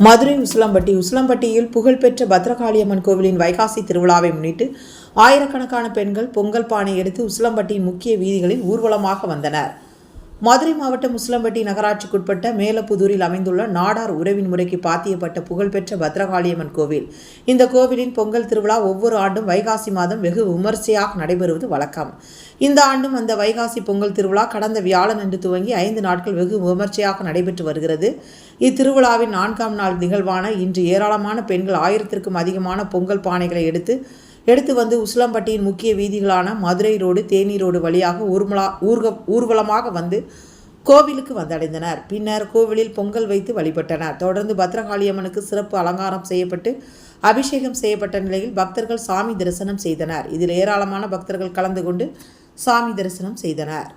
மதுரை உசிலம்பட்டியில் புகழ்பெற்ற பத்ரகாளியம்மன் கோவிலின் வைகாசி திருவிழாவை முன்னிட்டு ஆயிரக்கணக்கான பெண்கள் பொங்கல் பானை எடுத்து உசிலம்பட்டியின் முக்கிய வீதிகளில் ஊர்வலமாக வந்தனர். மதுரை மாவட்டம் உசிலம்பட்டி நகராட்சிக்குட்பட்ட மேலப்புதூரில் அமைந்துள்ள நாடார் உறவின் முறைக்கு பாத்தியப்பட்ட புகழ்பெற்ற பத்ரகாளியம்மன் கோவில். இந்த கோவிலின் பொங்கல் திருவிழா ஒவ்வொரு ஆண்டும் வைகாசி மாதம் வெகு விமர்சையாக நடைபெறுவது வழக்கம். இந்த ஆண்டும் அந்த வைகாசி பொங்கல் திருவிழா கடந்த வியாழனன்று துவங்கி 5 நாட்கள் வெகு விமர்சையாக நடைபெற்று வருகிறது. இத்திருவிழாவின் 4ஆம் நாள் நிகழ்வான இன்று ஏராளமான பெண்கள் 1000க்கும் அதிகமான பொங்கல் பானைகளை எடுத்து வந்து உசிலம்பட்டியின் முக்கிய வீதிகளான மதுரை ரோடு, தேனி ரோடு வழியாக ஊர்வலமாக வந்து கோவிலுக்கு வந்தடைந்தனர். பின்னர் கோவிலில் பொங்கல் வைத்து வழிபட்டனர். தொடர்ந்து பத்ரகாளியம்மனுக்கு சிறப்பு அலங்காரம் செய்யப்பட்டு அபிஷேகம் செய்யப்பட்ட நிலையில் பக்தர்கள் சாமி தரிசனம் செய்தனர். இதில் ஏராளமான பக்தர்கள் கலந்து கொண்டு சாமி தரிசனம் செய்தனர்.